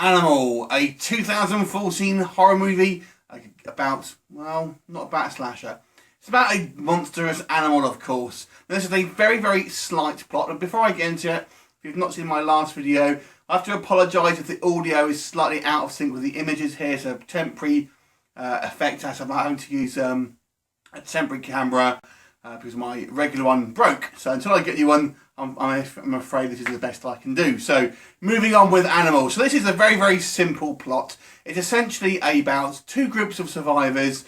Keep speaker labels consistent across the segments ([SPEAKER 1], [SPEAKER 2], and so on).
[SPEAKER 1] Animal, a 2014 horror movie about, well, not about a slasher. It's about a monstrous animal, of course. Now, this is a very, very slight plot. And before I get into it, if you've not seen my last video, I have to apologise if the audio is slightly out of sync with the images here. So temporary effect as I'm having to use a temporary camera because my regular one broke. So until I get you one, I'm afraid this is the best I can do. So moving on with Animal. So this is a very, very simple plot. It's essentially about two groups of survivors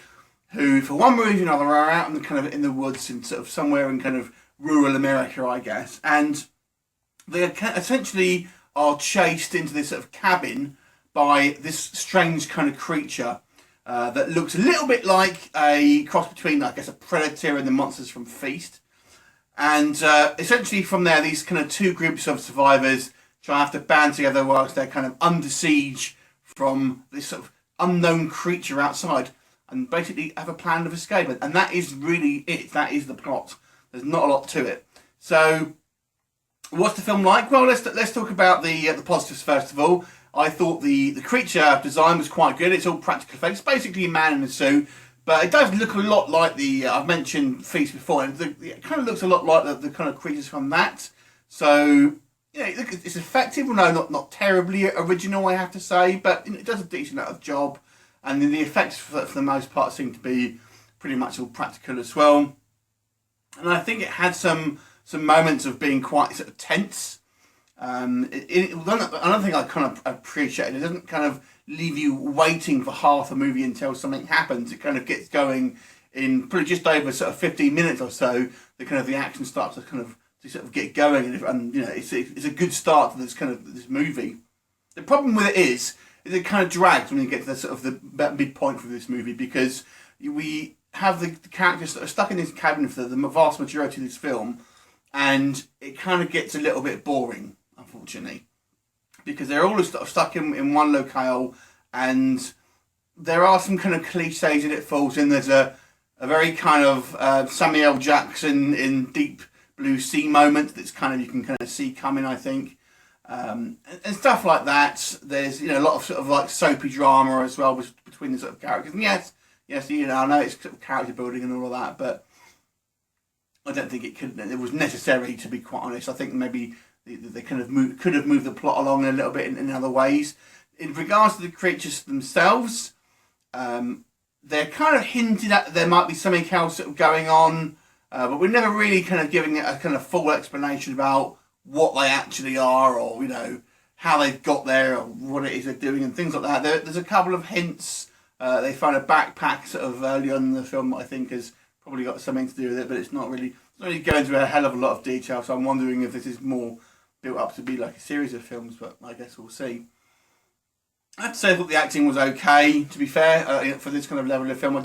[SPEAKER 1] who, for one reason or another, are out in the kind of in the woods in sort of somewhere in kind of rural America, I guess, and they essentially are chased into this sort of cabin by this strange kind of creature that looks a little bit like a cross between, I guess, a predator and the monsters from Feast. And essentially from there, these kind of two groups of survivors try to have to band together whilst they're kind of under siege from this sort of unknown creature outside, and basically have a plan of escape. And that is really it. That is the plot. There's not a lot to it. So what's the film like? Well, let's talk about the positives first of all. I thought the creature design was quite good. It's all practical effects. Basically a man in a suit. But it does look a lot like I've mentioned Feast before, and it kind of looks a lot like the kind of creatures from that. So, it's effective. No, not terribly original, I have to say, but it does a decent enough job. And the effects, for the most part, seem to be pretty much all practical as well. And I think it had some moments of being quite sort of tense. Another thing I kind of appreciate, it doesn't kind of leave you waiting for half the movie until something happens. It kind of gets going in probably just over sort of 15 minutes or so. The action starts to sort of get going, and it's a good start to this movie. The problem with it is it kind of drags when you get to the midpoint for this movie, because we have the characters that are stuck in this cabin for the vast majority of this film, and it kind of gets a little bit boring, unfortunately, because they're all stuck in one locale, and there are some kind of cliches that it falls in. There's a very kind of Samuel L. Jackson in Deep Blue Sea moment that's you can kind of see coming, I think, and stuff like that. There's a lot of sort of like soapy drama as well between the sort of characters. And yes, I know it's sort of character building and all of that, but I don't think it was necessary, to be quite honest. I think maybe they could have moved the plot along a little bit in other ways. In regards to the creatures themselves, they're kind of hinted at that there might be something else sort of going on, but we're never really kind of giving it a kind of full explanation about what they actually are, or how they've got there, or what it is they're doing, and things like that. There's a couple of hints. They found a backpack sort of early on in the film that I think has probably got something to do with it, but it's not really going into a hell of a lot of detail. So I'm wondering if this is more built up to be like a series of films, but I guess we'll see. I have to say I thought the acting was okay, to be fair, for this kind of level of film.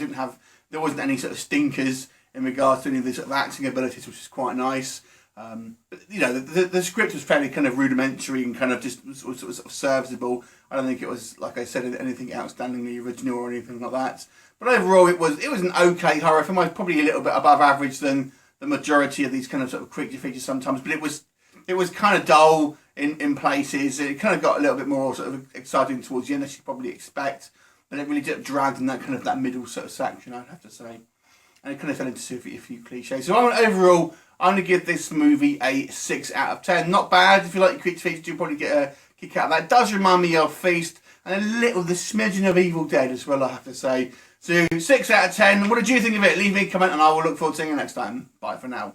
[SPEAKER 1] There wasn't any sort of stinkers in regards to any of the sort of acting abilities, which is quite nice. But the script was fairly kind of rudimentary and kind of just sort of serviceable. I don't think it was, like I said, anything outstandingly original or anything like that. But overall, it was an okay horror film. It was probably a little bit above average than the majority of these kind of sort of creature features sometimes. But it was kind of dull in places. It kind of got a little bit more sort of exciting towards the end, as you'd probably expect. But it really did drag in that middle sort of section, I'd have to say. And it kind of fell into a few cliches. So overall, I'm going to give this movie a 6 out of 10. Not bad. If you like your creature features, you'll probably get a kick out of that. It does remind me of Feast and the smidgen of Evil Dead as well, I have to say. So 6 out of 10. What did you think of it? Leave me a comment and I will look forward to seeing you next time. Bye for now.